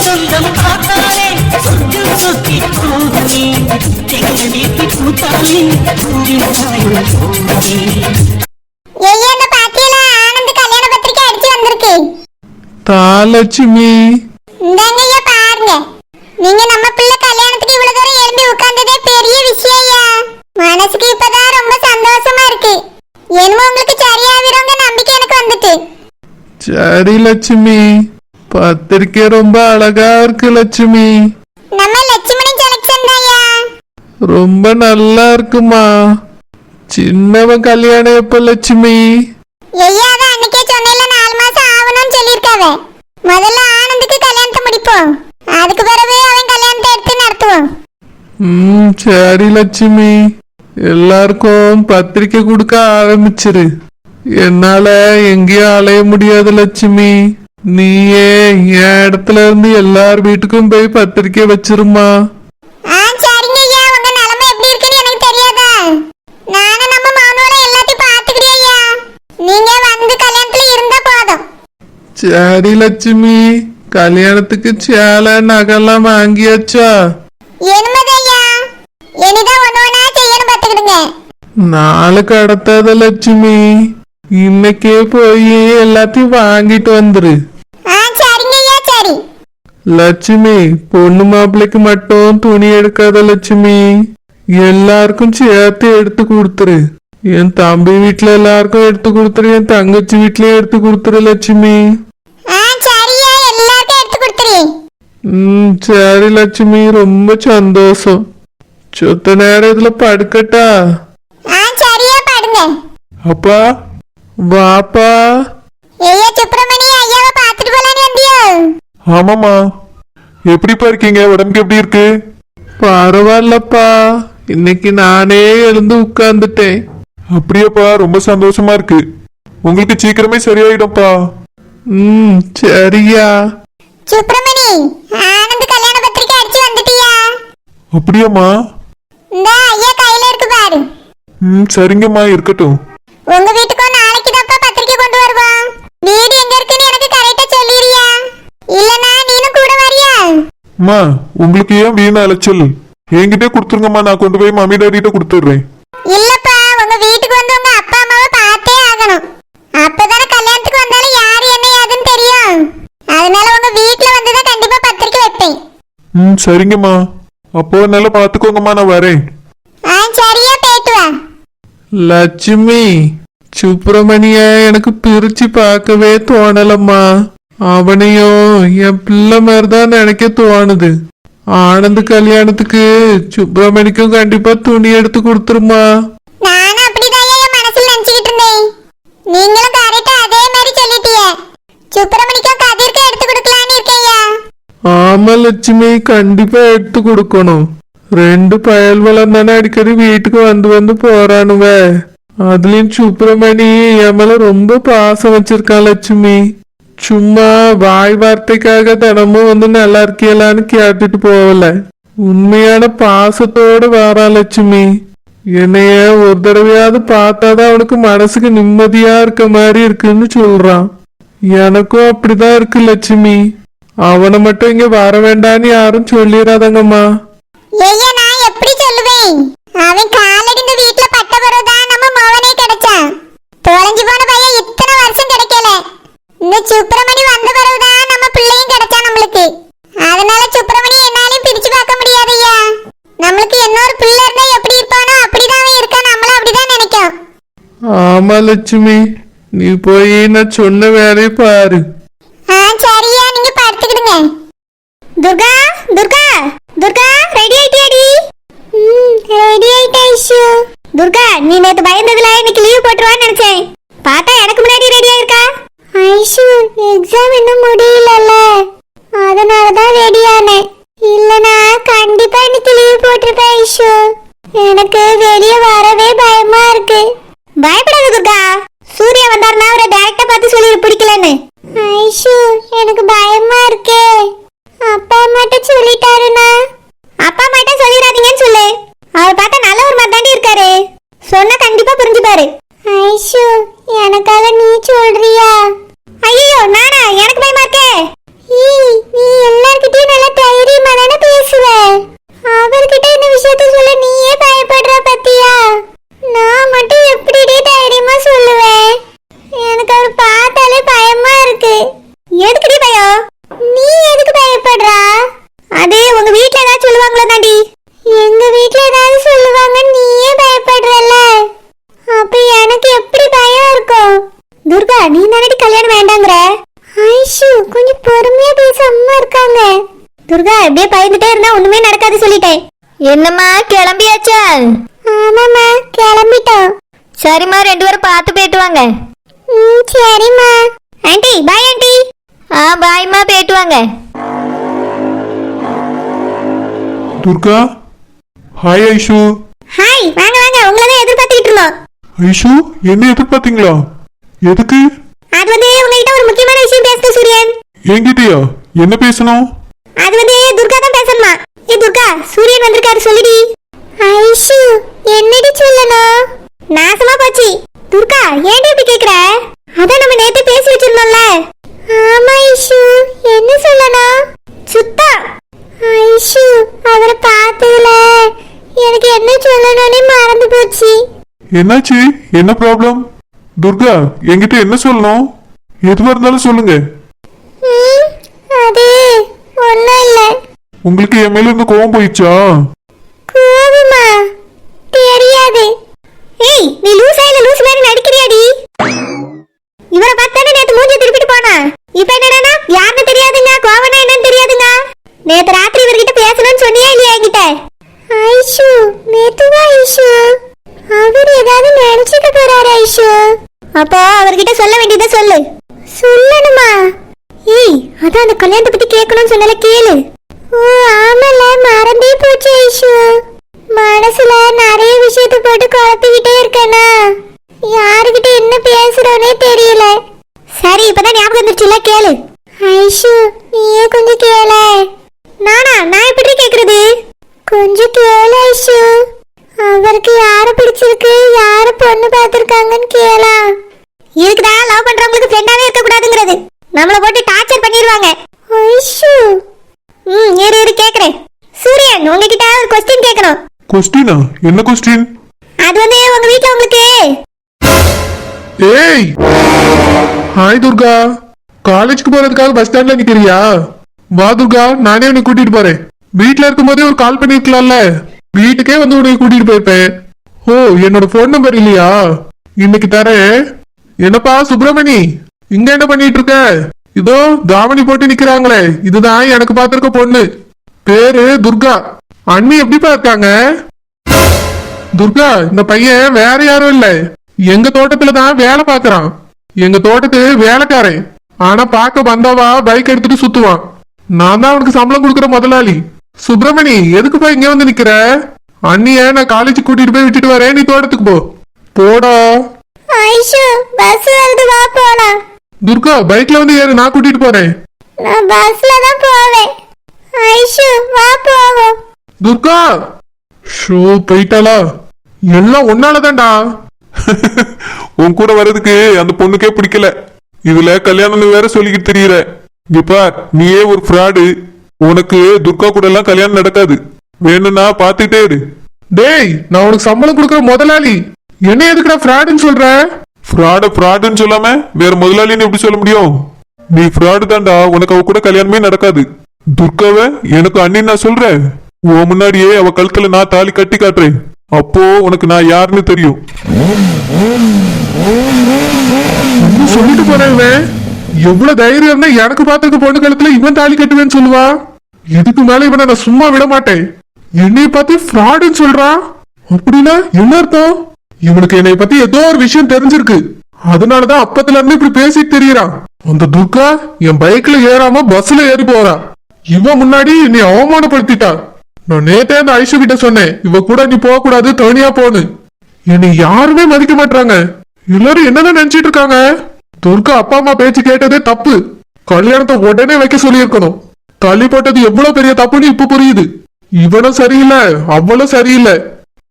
சொந்தம் பார்த்தாலே சொர்க்கம் சுத்தி போகுமே எங்க வீட்டு பூத்தாலே தாலட்சுமி பாருங்க, நீங்க நம்ம பிள்ளை கல்யாணத்துக்கு இவ்வளவு தூரம் எழும்பி உட்கார்ந்ததே பெரிய விஷயம்யா. மனசுக்கு இப்பதான் ரொம்ப சந்தோஷமா இருக்கு. என்னமோ உங்களுக்கு சரியாவிருங்க நம்பிக்கை எனக்கு வந்துட்டு. சரி லட்சுமி, பத்திரிக்கை ரொம்ப அழகா இருக்கு லட்சுமி. நம்ம லட்சுமணி செலக்ஷன் தான்யா. ரொம்ப நல்லா இருக்குமா. சின்னவன் கல்யாணம் எப்ப லட்சுமி? ஐயா அதான் அன்னைக்கே சொன்னேன்ல 4 மாசம் ஆகணும்னு சொல்லிருக்காவ. முதல்ல ஆனந்துக்கு கல்யாணத்தை முடிப்போம், அதுக்கு பிறகு அவன் கல்யாணத்தை எடுத்து நடத்துவோம். சரி லட்சுமி, எல்லாருக்கும் பத்திரிக்கை கொடுக்க ஆரம்பிச்சிரு. என்னால எங்கேயும் அலைய முடியாது லட்சுமி. நீயே என் இடத்துல இருந்து எல்லார் வீட்டுக்கும் போய் பத்திரிக்கை வச்சிருமா. சரிங்க ஐயா, உங்க நிலைமை எப்படி இருக்குன்னு எனக்கு தெரியாதா? நானும் நம்ம மௌனோட எல்லாத்தையும் பாத்துக்கிறேன் ஐயா. நீங்க வந்து கல்யாணத்துல இருந்தா போதும். சரி லட்சுமி, கல்யாணத்துக்கு சேலை நகைலாம் வாங்கியாச்சா? என்னமதையா, இனிதான் ஒண்ணு ஒண்ணா செய்யணும் பாத்துக்கிடுங்க. நாளைக்கு அடுத்தது லட்சுமி, இன்னைக்கே போய் எல்லாத்தையும் வாங்கிட்டு வந்துரு. சரிங்க ஐயா. சரி லட்சுமி, பொண்ணு மாப்பிள்ளைக்கு மட்டும் துணி எடுக்காத லட்சுமி, எல்லாருக்கும் சேர்த்து எடுத்து கொடுத்துரு. என் தம்பி வீட்டுல எல்லாருக்கும் எடுத்து கொடுத்துரு, என் தங்கச்சி வீட்லயும் எடுத்து கொடுத்துரு லட்சுமி. சரியா, எல்லாருக்கும் எடுத்து கொடுத்துறேன். சரி லட்சுமி, ரொம்ப சந்தோஷம். சொத்த நேரம் இதுல படுக்கட்டா? சரியா படுங்க. அப்பா வாப்பா. ஐயா சுப்பிரமணி, ஐயாவை பாத்துட்டு போலான்னு வந்தியோ? ஆமாமா, எப்படிப்பா இருக்கீங்க? உடம்புக்கு எப்படி இருக்கு? பரவாயில்லப்பா, இன்னைக்கு நானே எழுந்து உட்கார்ந்துட்டேன். அப்படியேப்பா, ரொம்ப சந்தோஷமா இருக்கு. உங்களுக்கு சீக்கிரமே சரியாயிடும்ப்பா. சரியா. சுப்பிரமணி, ஆனந்த் கல்யாண பத்திரிக்கை அடிச்சு வந்துட்டியா? அப்படியாம்மா? இந்த ஐயா கையில இருக்கு பாரு. சரிங்கம்மா, இருக்கட்டும். உங்க வீட்டுக்கும் நாளைக்கு தான் பத்திரிக்கை கொண்டு வருவோம். வீடு எங்க இருக்குன்னு எனக்கு கரெக்டா சொல்லிறியா? இல்லனா நீனும் கூட வரியா? அம்மா, உங்களுக்கு ஏன் வீண் அலைச்சல்? என்கிட்ட கொடுத்துருங்கம்மா, நான் கொண்டு போய் மம்மி டாடிட்ட கொடுத்துடுறேன். இல்லப்பா, உங்க வீட்டுக்கு வந்து உங்க அப்பா அம்மாவை பார்த்தே ஆகணும். அப்பதானே கல்யாணத்துக்கு வந்தாலும் யாரு என்ன ஏதுன்னு தெரியும். அதனால உங்க வீட்டுல வந்துதான் கண்டிப்பா பத்திரிக்கை வைப்பேன். சரிங்கம்மா, அப்போ நல்லா பாத்துக்கோங்கம்மா, நான் வரேன். சரியா, போயிட்டு வா. லட்சுமி, சுப்பிரமணிய எனக்கு பிரிச்சு பார்க்கவே தோணலம்மா. அவனையும் என் பிள்ளை மாதிரிதான் நினைக்க தோணுது. ஆனந்த் கல்யாணத்துக்கு சுப்பிரமணிக்கும் கண்டிப்பா துணி எடுத்து கொடுத்துருமா. நானும் அப்படிதான் என் மனசுல நினைச்சுக்கிட்டு இருந்தேன். நீங்களும் கரெக்டா அதே மாதிரி சொல்லிட்டீங்க. சுப்பிரமணிக்கும் கதிர்க்கு எடுத்து கொடுக்கலான்னு இருக்கேயா. ஆமா லட்சுமி, கண்டிப்பா எடுத்து கொடுக்கணும். 2 பயல்வளம் தானே அடிக்கடி வீட்டுக்கு வந்து வந்து போறானுவ. அதுலயும் சுப்பிரமணி என் மேல ரொம்ப பாசம் வச்சிருக்கான் லட்சுமி. சும்மா வாய் வார்த்தைக்காக தினமும் வந்து நல்லா இருக்கியலான்னு கேட்டுட்டு போகல, உண்மையான பாசத்தோட வாரான் லட்சுமி. என்னைய ஒரு தடவையாவது பார்த்தாதான் அவனுக்கு மனசுக்கு நிம்மதியா இருக்க மாதிரி இருக்குன்னு சொல்றான். எனக்கும் அப்படிதான் இருக்கு லட்சுமி. அவனை மட்டும் இங்க வர வேண்டான்னு யாரும் சொல்லிடாதங்கம்மா. ஐயா, நான் எப்படி சொல்லுவேன்? அவன் காலடி இந்த வீட்ல பட்ட பிறகுதான் நம்ம மோகனே கிடைச்சான். தொலைஞ்சு போன பையன் இத்தனை வருஷம் கிடைக்கல. இந்த சுப்பிரமணி வந்த பிறகுதான் நம்ம பிள்ளையும் கிடைச்சா நம்மளுக்கு. அதனால சுப்பிரமணி என்னாலையும் பிரிச்சு பார்க்க முடியாது ஐயா. நம்மளுக்கு இன்னொரு பிள்ளை இருந்தா எப்படி இருப்பானோ அப்படிதான் அவன் இருக்கா. நம்மளும் அப்படிதான் நினைக்கும். ஆமா லட்சுமி, நீ போய் நான் சொன்ன வேலையை பாரு. சரியா, நீங்க படுத்துக்கிடுங்க. துர்கா, துர்கா, துர்கா, ரெடி ஆயிட்டியாடி? ரெடி ஆயிட்டா ஐஷு. துர்கா, நீ நேத்து பயந்ததுல இன்னைக்கு லீவ் போட்டுருவான்னு நினைச்சேன். பார்த்தா எனக்கு முன்னாடி ரெடி ஆயிருக்கா. ஐஷு, எக்ஸாம் இன்னும் முடியலல்ல, அதனாலதான் ரெடி ஆனேன். இல்லனா கண்டிப்பா இன்னைக்கு லீவ் போட்டிருப்பேன் ஐஷு. எனக்கு வெளியே வரவே பயமா இருக்கு. பயப்படாத துர்கா, சூர்யா வந்தாருன்னா அவரை டைரக்டா பார்த்து சொல்லி பிடிக்கலன்னு. பயப்படுறா? அது உங்க வீட்ல ஏதாவது சொல்லுவாங்களா தாண்டி? எங்க வீட்ல ஏதாவது சொல்லுவாங்க, நீயே பயப்படுறல. அப்ப எனக்கு எப்படி பயம் இருக்கும்? துர்கா, நீ தானடி கல்யாணம் வேண்டாங்கற? ஐஷு, கொஞ்சம் பொறுமையா பேச அம்மா இருக்காங்க. துர்கா, இப்படியே பயந்துட்டே இருந்தா ஒண்ணுமே நடக்காது சொல்லிட்டேன். என்னம்மா கிளம்பியாச்சா? ஆமாம்மா, கிளம்பிட்டோம். சரிம்மா, 2 பேரும் பார்த்து போயிட்டு வாங்க. சரிம்மா. Aunty, bye aunty. பாய்மா, போயிட்டு வாங்க. துர்கா, ஹாய் ஐஷு. ஹாய், வாங்க வாங்க, உங்களை தான் எதிர்பார்த்துக்கிட்டு இருந்தோம். ஐஷு, என்ன எதிர்பார்த்தீங்களா? எதுக்கு? அது உங்ககிட்ட ஒரு முக்கியமான விஷயம் பேசணும் சூரியன். என்கிட்டயா? என்ன பேசணும்? அது துர்கா தான் பேசணுமா? துர்கா, சூரியன் வந்திருக்காரு, சொல்லுடி. ஐஷு, என்னடி சொல்லணும்? நாசமா போச்சு. துர்கா, ஏன்டி இப்படி கேக்குற? அதான் நம்ம நேத்து பேசி வச்சிருந்தோம்ல. ஆமா ஐஷு, என்ன சொல்லணும்? சுத்தா. ஐஷு, அவரை பார்த்ததுல எனக்கு என்ன சொல்லணும்னே மறந்து போச்சு. என்னாச்சு? என்ன ப்ராப்ளம்? துர்கா, என்கிட்ட என்ன சொல்லணும்? எதுவா இருந்தாலும் சொல்லுங்க. அது ஒண்ணும் இல்ல. உங்களுக்கு என் மேல இருந்து கோவம் போயிடுச்சா? கோவமா? தெரியாது. ஏய், நீ லூசா இல்ல லூஸ் மாதிரி நடிக்கிறியாடி? இவரை பார்த்தானே நேத்து மூஞ்சி திருப்பிட்டு போனா. இப்ப என்னடா யாருன்னு தெரியாதுங்க, கோவனா என்னன்னு தெரியாதுங்க. நேத்து ராத்திரி இவர்கிட்ட பேசணும்னு சொன்னியா இல்லையா என்கிட்ட? ஐஷு, நேத்துவா ஐஷு? அவர் ஏதாவது நினைச்சுக்க போறாரு ஐஷு. அப்போ அவர்கிட்ட சொல்ல வேண்டியதை சொல்லு. சொல்லணுமா? ஏய், அதான் அந்த கல்யாணத்தை பத்தி கேட்கணும்னு சொன்னால கேளு. ஓ ஆமல, மறந்தே போச்சு ஐஷு. மனசுல நிறைய விஷயத்தை போட்டு குழப்பிக்கிட்டே இருக்கேனா, யாருக்கிட்ட என்ன பேசுறோன்னே தெரியல. சரி, இப்பதான் ஞாபகம் வந்துருச்சுல, கேளு. ஐஷு, நீயே கொஞ்சம் கேள. நானா? நான் எப்படி கேக்குறது? கொஞ்சம் கேளு ஐஷு. அவருக்கு யார பிடிச்சிருக்கு, யார பொண்ணு பார்த்திருக்காங்கன்னு கேளா. இதுக்குதான் லவ் பண்றவங்களுக்கு ஃப்ரெண்டாவே இருக்க கூடாதுங்கிறது. நம்மள போட்டு டார்ச்சர் பண்ணிடுவாங்க. ஐஷு, இரு கேக்குறேன். சூரியன், உங்ககிட்ட ஒரு क्वेश्चन கேட்கணும். கொஸ்டினா? என்ன கொஸ்டின்? அது உங்க வீட்ல உங்களுக்கு. ஏய், ஹாய் துர்கா. காலேஜ்க்கு போறதுக்காக பஸ் ஸ்டாண்ட்ல நிக்கிறியா? வா துர்கா, நானே உன்னை கூட்டிட்டு போறேன். வீட்ல இருக்கும்போதே ஒரு கால் பண்ணிருக்கலாம்ல. வீட்டுக்கே வந்து உன்னை கூட்டிட்டு போயிருப்பேன். ஓ, என்னோட போன் நம்பர் இல்லையா? இன்னைக்கு தரேன். என்னப்பா சுப்பிரமணி, இங்க என்ன பண்ணிட்டு இருக்க? இதோ தாவணி போட்டு நிக்கிறாங்களே, இதுதான் எனக்கு பாத்திருக்க பொண்ணு. பேரு துர்கா. அண்ணி எப்படிப்பா இருக்காங்க? துர்கா, இந்த பையன் வேற யாரும் இல்ல, எங்க தோட்டத்துலதான் வேலை பாக்குறான். எங்க தோட்டத்து வேலைக்காரன். ஆனா பாக்க வந்தவா பைக் எடுத்துட்டு சுத்துவான். நான் தான் அவனுக்கு சம்பளம் கொடுக்கற முதலாளி. சுப்பிரமணி, எதுக்குப்பா இங்க வந்து நிக்கிற? அண்ணிய நான் காலேஜ் கூட்டிட்டு போய் விட்டுட்டு வரேன், நீ தோட்டத்துக்கு போ. போடா. ஐஷு, பஸ் வருது, வா போலாம். துர்கா, பைக்ல வந்து ஏறு, நான் கூட்டிட்டு போறேன். நான் பஸ்ல தான் போவேன். ஐஷு, வா போவோம். துர்கா, ஷோ போயிட்டாளா? எல்லாம் ஒன்னாலதான்டா. உன் கூட வர்றதுக்கு அந்த பொண்ணுக்கே பிடிக்கல. இதுல கல்யாணம் வேற சொல்லிக்கிட்டு தெரியற. இங்க பார், நீயே ஒரு ஃப்ராடு. உனக்கு துர்கா கூட எல்லாம் கல்யாணம் நடக்காது. வேணும்னா பாத்துட்டே இரு. டேய், நான் உனக்கு சம்பளம் கொடுக்கற முதலாளி. என்ன எதுக்குடா ஃப்ராடுன்னு சொல்ற? ஃப்ராடுன்னு சொல்லாம வேற முதலாளின்னு எப்படி சொல்ல முடியும்? நீ ஃப்ராடு தான்டா. உனக்கு அவ கூட கல்யாணமே நடக்காது. துர்காவை எனக்கு அண்ணி நான் சொல்றேன். உன் முன்னாடியே அவ கழுத்துல நான் தாலி கட்டி காட்டுறேன். அப்போ உனக்கு நான் யாருன்னு தெரியும். சொல்லிட்டு போறேன். எவ்வளவு தைரியம் இருந்தா எனக்கு பாத்துக்க பொண்ணு கழுத்துல இவன் தாலி கட்டுவேன்னு சொல்லுவா. இதுக்கு மேல இவனை நான் சும்மா விட மாட்டேன். என்னைய பார்த்து ஃப்ராடுன்னு சொல்றான். அப்படின்னா என்ன அர்த்தம்? இவனுக்கு என்னை பத்தி ஏதோ ஒரு விஷயம் தெரிஞ்சிருக்கு. அதனாலதான் அப்பத்துல இருந்து இப்படி பேசிட்டு தெரியறான். அந்த துர்கா என் பைக்ல ஏறாம பஸ்ல ஏறி போறா. இவன் முன்னாடி நீ அவமானப்படுத்திட்டா. நான் நேத்தே அந்த ஐஷு கிட்ட சொன்னேன், இவ கூட நீ போக கூடாது, தனியா போன்னு. என்னை யாருமே மதிக்க மாட்டாங்க. எல்லாரும் என்னதான் நினைச்சிட்டு இருக்காங்க? துர்கா அப்பா அம்மா பேச்சு கேட்டதே தப்பு. கல்யாணத்தை உடனே வைக்க சொல்லியிருக்கணும். தள்ளி போட்டது எவ்வளவு பெரிய தப்புன்னு இப்ப புரியுது. இவனும் சரியில்லை, அவளும் சரியில்லை.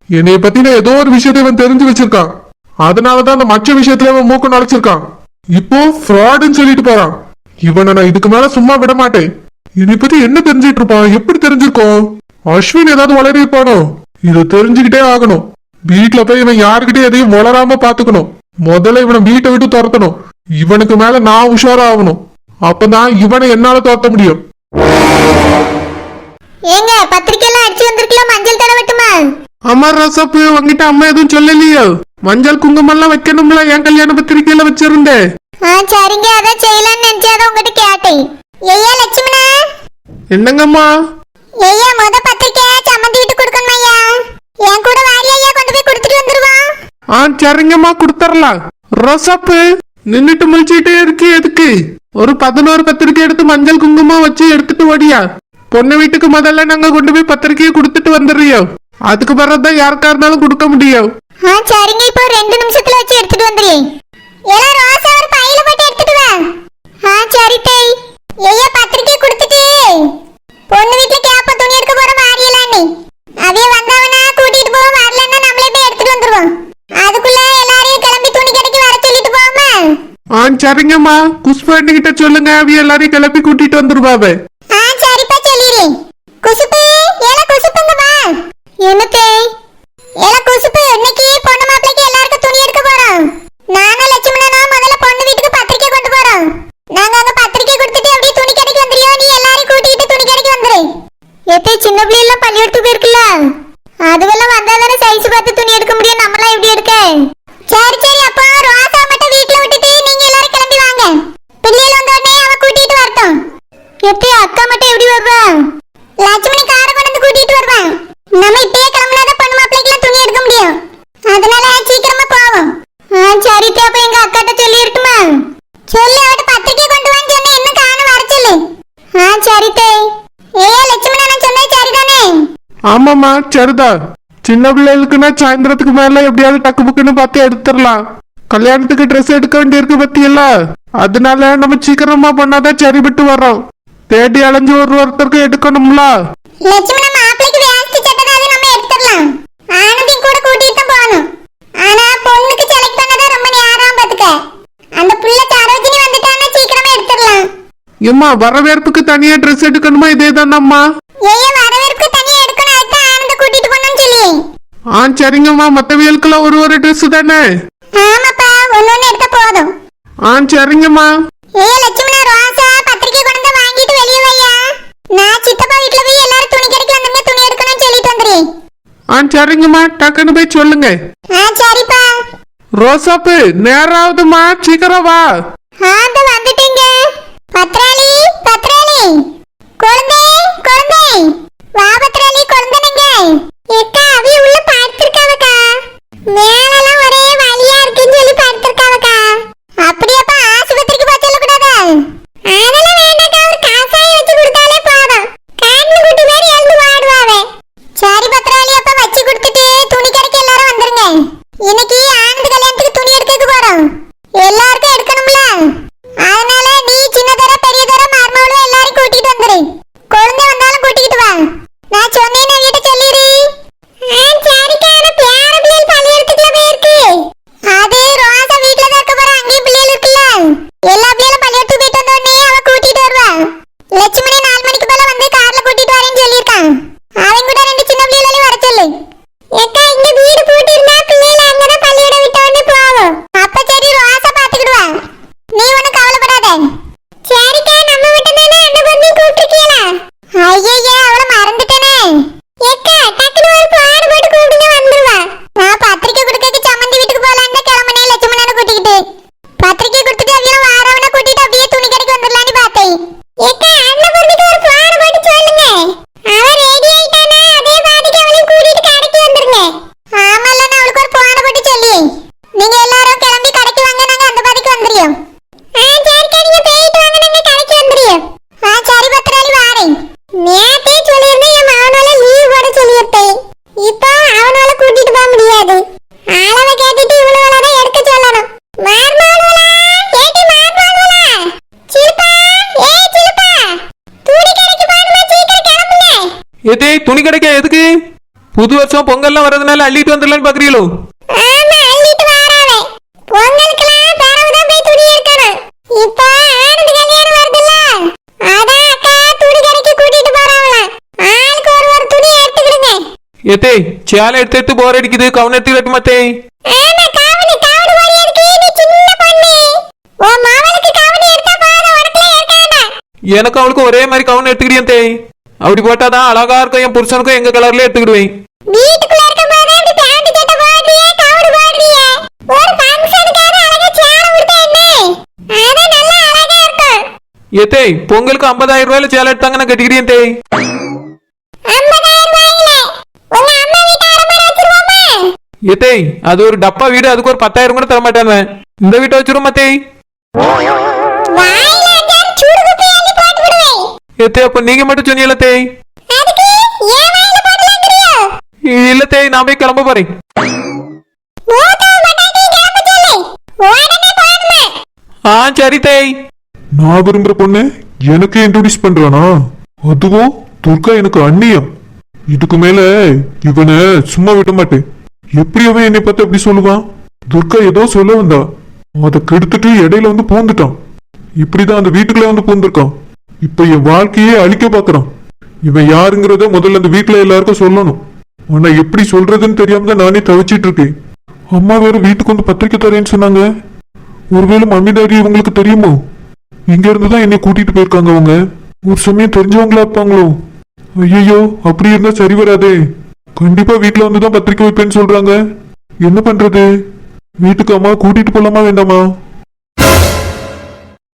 என்னைய பத்தின ஏதோ ஒரு விஷயத்தை இவன் தெரிஞ்சு வச்சிருக்கான். அதனாலதான் அந்த மற்ற விஷயத்துல இவன் மூக்க நுழைச்சிருக்கான். இப்போ ஃப்ராடுன்னு சொல்லிட்டு போறான். இவனை நான் இதுக்கு மேல சும்மா விட மாட்டேன். என்னை பத்தி என்ன தெரிஞ்சிட்டு இருப்பான்? எப்படி தெரிஞ்சிருக்கோம்? அஸ்வின் ஏதாவது வளரி இருப்பானோ? இதை தெரிஞ்சுக்கிட்டே ஆகணும். வீட்டுல போய் இவன் யாருக்கிட்டே எதையும் வளராம பாத்துக்கணும். முதல்ல இவனை வீட்டை விட்டு துரத்தணும். இவனுக்கு மேல நான் உஷாரா ஆகணும். அப்பதான் இவனை என்னால துரத்த முடியும். ஏங்க பத்திரிக்கை எல்லாம் அடிச்சு வந்திருக்கலாம், மஞ்சள் தடவட்டுமா? அம்மா ரோசாப்பு உங்ககிட்ட அம்மா எதுவும் சொல்லலையோ? மஞ்சள் குங்குமம் எல்லாம் வைக்கணும்ல, என் கல்யாண பத்திரிக்கையில வச்சிருந்தேன். சரிங்க, அதான் செய்யலாம்னு நினைச்சாதான் உங்ககிட்ட கேட்டேன். ஐயா லட்சுமணா. என்னங்கம்மா? ஐயா முத பத்திரிக்கை சம்மந்தி வீட்டு கொடுக்கணும் ஐயா. என் கூட வாரி ஐயா, கொண்டு போய் கொடுத்துட்டு வந்துருவான். சரிங்கம்மா, கொடுத்துடலாம். ரோசாப்பு நின்னுட்டு முழிச்சிட்டே இருக்கு எதுக்கு? ஒரு 11 பத்திரிக்கை எடுத்து மஞ்சள் குங்குமம் வச்சு எடுத்துட்டு ஓடியா. பொண்ணு வீட்டுக்கு முதல்ல நாங்க கொண்டு போய் பத்திரிக்கையை கொடுத்துட்டு வந்துடுறியோம். அதுக்கு பிறகுதான் யாருக்கா இருந்தாலும் கொடுக்க முடியும். சரிங்க, இப்போ 2 நிமிஷத்துல வச்சு எடுத்துட்டு வந்துடுறேன். எல்லாம் ரோசா ஒரு பையில போட்டு எடுத்துட்டு வா. சரி தேய். ஐயா பத்திரிக்கை கொடுத்துட்டு பொண்ணு வீட்டுல கேப்ப துணி எடுக்க போற மாறியலான்னு அவைய வந்தவனா கூட்டிட்டு போக, வரலன்னா நம்மளே போய் எடுத்துட்டு வந்துருவோம். அதுக்குள்ள எல்லாரையும் கிளம்பி துணி கடைக்கு வர சொல்லிட்டு போமா. சரிங்கம்மா, குஷ்பாண்டி கிட்ட சொல்லுங்க, அவிய எல்லாரையும் கிளப்பி கூட்டிட்டு வந்துருவாவே. சரிப்பா சொல்லிடுறேன். குசுப்பு, ஏல குசுப்புங்க வா. என்னத்தே? ஏல குசுப்பு, இன்னைக்கு பொண்ணு மாப்பிளைக்கு எல்லாருக்கும் துணி எடுக்க போறோம். நானும் லட்சுமணனா முதல்ல பொண்ணு வீட்டுக்கு பத்திரிக்கை கொண்டு போறோம். நாங்க அங்க பத்திரிக்கை கொடுத்துட்டு அப்படியே துணி கடைக்கு வந்துறியோ? நீ எல்லாரையும் கூட்டிட்டு துணி கடைக்கு வந்துரு. ஏத்தே சின்ன பிள்ளை எல்லாம் பள்ளியோட்டு போயிருக்குல்ல, அதுவெல்லாம் வந்தாதானே சைஸ் பார்த்து துணி எடுக்க முடியும். நம்மளாம் எப்படி எடுக்க? சரி அப்போ ரோசா மட்டும் வீட்டுல விட்டுட்டு நீங்க எல்லாரும் கிளம்பி வாங்க. பிள்ளைகள் வந்த உடனே அவ கூட்டிட்டு வரட்டும். ஏத்தே அக்கா மட்டும் எப்படி வருவா? லட்சுமணி காரை கொண்டு வந்து கூட்டிட்டு வருவான். நம்ம இப்பயே கிளம்பினாதான் பொண்ணு மாப்பிளைக்கு துணி எடுக்க முடியும். அதனால சீக்கிரமா போவோம். சரி தே, அப்ப எங்க அக்காட்ட சொல்லி இருக்குமா? சொல்லி அவட்ட பத்திரிக்கை கொண்டு வான்னு சொன்ன, இன்னும் காண வர சொல்லு. சரி தே. லட்சுமணா நான் சொன்னது சரிதானே? ஆமாம்மா சரிதா. சின்ன பிள்ளைகளுக்குன்னா சாயந்தரத்துக்கு மேல எப்படியாவது டக்கு புக்குன்னு பார்த்து எடுத்துடலாம். கல்யாணத்துக்கு ட்ரெஸ் எடுக்க வேண்டியிருக்கு பத்தியல்ல, அதனால நம்ம சீக்கிரமா பண்ணாதான் சரிபட்டு வரோம். தேடி அலைஞ்சு ஒருத்தருக்கு எடுக்கணும்ல. லட்சுமணா மாப்பிளைக்கு வேஷ்டி சட்டை தான், அது நம்ம எடுத்துடலாம். ஆனந்தி கூட கூட்டிட்டு போகணும். ஆனா பொண்ணுக்கு செலக்ட் பண்ணதா ரொம்ப நேரம் பாத்துக்க. அந்த புள்ள சரோஜினி வந்துட்டான்னா சீக்கிரமா எடுத்துடலாம். ஏம்மா வரவேற்புக்கு தனியா ட்ரெஸ் எடுக்கணுமா? இதே தானம்மா. வரவேற்புக்கு தனியா எடுக்கணும், அதுதான் ஆனந்த கூட்டிட்டு போகணும்னு சொல்லி. சரிங்கம்மா, மத்தவியலுக்கெல்லாம் ஒரு ட்ரெஸ் தானே? ஆமாப்பா, ஒன்னொன்னு எடுத்த போதும். சரிங்கம்மா. லட்சுமணா ரோசா பத்திரிக்கை கொண்டு வாங்கிட்டு வெளியே வையா. நான் சித்தப்பா வீட்டுல போய் எல்லாரும் துணி கடைக்கு வந்துருங்க, துணி எடுக்கணும்னு சொல்லிட்டு வந்துடுறேன். சரிங்கம்மா, டக்குன்னு போய் சொல்லுங்க. சரிப்பா. ரோசாப்பு நேராவதுமா, சீக்கிரம் வா. வந்துட்டீங்க. பத்ராளி குழந்தை வா. பத்ராளி குழந்தைங்க ஏக்கா அவி உள்ள படுத்திருக்காவக்கா. மேலெல்லாம் ஒரே வலியா இருக்குன்னு சொல்லி படுத்திருக்காவக்கா. அப்படியாப்பா, ஆஸ்பத்திரிக்கு போக சொல்லக்கூடாதா? அதெல்லாம் வேண்டாக்கா, ஒரு காசாயை வச்சு கொடுத்தாலே போதும். கண்ணு குட்டி மாதிரி எழுந்து வாடுவாவே. சரி பத்ராளி, அப்ப வச்சு கொடுத்துட்டு துணி கடைக்கு எல்லாரும் வந்துருங்க. இன்னைக்கு ஆனந்த் கல்யாணத்துக்கு துணி எடுக்க போறோம். எல்லாருக்கும் எடுக்கணும்ல, அதனால நீ சின்னதர பெரியதர மருமகளும் எல்லாரும் கூட்டிட்டு வந்துரு. குழந்தை வந்தாலும் கூட்டிட்டு வா. நான் சொன்னேன்னு என்கிட்ட சொல்லிடு. சரிக்கா, நான் பேர பிள்ளைகள் பள்ளியிடத்துக்குள்ள போயிருக்கு. அது ரோசா வீட்டுல தான் இருக்க போற, அங்கேயும் பிள்ளைகள் இருக்குல்ல. எல்லா பிள்ளைகளும் பள்ளியிடத்துக்கு போயிட்டு வந்த உடனே அவ கூட்டிட்டு வருவா. லட்சுமணி 4 மணிக்கு போல வந்து கார்ல கூட்டிட்டு வரேன்னு சொல்லியிருக்கான். அவன் கூட 2 சின்ன பிள்ளைகளையும் வர சொல்லு. ஏக்கா, இங்க வீடு பூட்டி இருந்தா பிள்ளைகள் அங்கதான் பள்ளியிடம் விட்ட உடனே போவோம். அப்ப சரி, ரோசா பாத்துக்கிடுவா. நீ ஒண்ணும் கவலைப்படாத. சரிக்கா, நம்ம மட்டும் தானே அந்த பொண்ணு கூப்பிட்டுருக்கீங்களா? ஐயே, அவளை மறந்துட்டேனே. ஏக்கா, டக்குனு ஒரு பாடு போட்டு கூப்பிடுங்க, வந்துருவா. நான் பத்திரிக்கை கொடுக்க சம்மந்தி வீட்டுக்கு போலான்னு கிளம்பனே லட்சுமணனை கூட்டிக்கிட்டு. பத்திரிக்கை கொடுத்துட்டு அவையும் வாரவனை கூட்டிட்டு அப்படியே துணி கடைக்கு வந்துடலான்னு பார்த்தேன். ஏக்கா, அந்த பொண்ணுக்கு ஒரு பாடு போட்டு சொல்லுங்க. அவ ரெடி ஆயிட்டானா, அதே பாதிக்கு அவளையும் கூட்டிட்டு கடைக்கு வந்துருங்க. ஆமால, நான் அவளுக்கு ஒரு பாடு போட்டு சொல்லி. நீங்க எல்லாரும் கிளம்பி கடைக்கு வாங்க, நாங்க அந்த பாதிக்கு வந்துறியோம். சரிக்கா, நீங்க போயிட்டு வாங்க, நாங்க கடைக்கு வந்துறியோம். சரி பத்திராளி, வாரேன். நேத்தே சொல்லியிருந்தேன், என் மகனால லீவ் போட சொல்லியிருந்தேன். இப்போ அவனால கூட்டிட்டு போக முடியாது. அளவை கேட்டுட்டு இவ்வளவு தான் எடுக்க சொல்லணும். மார்மாலுவலா, ஏடி மார்மாலுவலா, சிலுப்பா, சிலுப்பா, துணி கடைக்கு போகணுமா, சீக்கிரம் கிளம்புங்க. ஏதே துணி கிடைக்க எதுக்கு? புது வருஷம் பொங்கல்லாம் வர்றதுனால அள்ளிட்டு வந்துடலான்னு பாக்குறீங்களோ? ஆமா, அள்ளிட்டு வாராவே. பொங்கலுக்குலாம் பரவுதான் போய் துணி எடுக்கணும். இப்போ ஆனந்த் கல்யாணம் வருதுல்ல, அதான் அக்கா துணி கடைக்கு கூட்டிட்டு போறாங்களாம். ஆளுக்கு ஒரு துணி எடுத்துக்கிடுங்க. ஏதே சேலை எடுத்து போர் அடிக்குது, கவுன் எடுத்து கட்டுமாத்தே. ஆமா, காவணி போடி இருக்கு. நீ சின்ன பொண்ணு, உன் மாவளுக்கு காவணி எடுத்தா போதும், உனக்குலாம் எடுக்க வேண்டாம். எனக்கு அவளுக்கு ஒரே மாதிரி கவுன் எடுத்துக்கிட்டேன் தேய். அப்படி போட்டாதான் அழகா இருக்கும். என் புருஷனுக்கும் எங்க கலர்ல எடுத்துக்கிடுவேன். வீட்டுக்குள்ள இருக்கும்போது இப்படி பேண்ட் சட்டை போடுறியே, கவுன் போடுறியே. ஒரு ஃபங்க்ஷனுக்காக அழகா சேலை உடுத்தா என்ன? அது நல்லா அழகா இருக்கும். ஏத்தேய் பொங்கலுக்கு 50,000 ரூபாயில சேலை எடுத்தாங்க நான் கட்டிக்கிட்டேன் தேய். 50,000 ரூபாயில உங்க அம்மா வீட்டை அரமனை வச்சிருவோமா? ஏத்தேய் அது ஒரு டப்பா வீடு, அதுக்கு ஒரு 10,000 கூட தர மாட்டானுவேன். இந்த வீட்டை வச்சிருமா தேய். வாயில அஞ்சாறு சுடு குப்பை அள்ளி போட்டு விடுவேன். ஏத்தே அப்ப நீங்க மட்டும் சொன்னீங்கள தேய். அதுக்கு ஏன் வாயில போடலாங்கிறியோ? இல்ல தேய் நான் போய் கிளம்ப போறேன். மூத்தவ மட்டாட்டி கிளம்ப சொல்லு. உடனே போகணுமா? சரி தேய். நான் விரும்புற பொண்ணு எனக்கு இன்ட்ரோடியூஸ் பண்றானா? அதுவும் துர்கா எனக்கு அண்ணியம். இதுக்கு மேல இவனை சும்மா விட மாட்டேன். எப்படி அவன் என்னை பார்த்து அப்படி சொல்லுவான்? துர்கா ஏதோ சொல்ல வந்தா, அதை கெடுத்துட்டு இடையில வந்து பூந்துட்டான். இப்படிதான் அந்த வீட்டுக்குள்ள வந்து பூந்திருக்கான். இப்ப என் வாழ்க்கையே அழிக்க பாக்குறான். இவன் யாருங்கிறத முதல்ல அந்த வீட்டுல எல்லாருக்கும் சொல்லணும். ஆனா எப்படி சொல்றதுன்னு தெரியாம தான் நானே தவிச்சிட்டு இருக்கேன். அம்மா வேற வீட்டுக்கு வந்து பத்திரிக்கை தரேன்னு சொன்னாங்க. ஒருவேளை மம்மி டாடி இவங்களுக்கு தெரியுமோ? இங்க இருந்துதான் என்னை கூட்டிட்டு போயிருக்காங்க அவங்க. ஒரு சமயம் தெரிஞ்சவங்களா இருப்பாங்களோ? ஐயோ அப்படி இருந்தா சரி வராதே. கண்டிப்பா வீட்டுல வந்துதான் பத்திரிக்கை வைப்பேன்னு சொல்றாங்க. என்ன பண்றது? வீட்டுக்கு அம்மா கூட்டிட்டு போலாமா வேண்டாமா?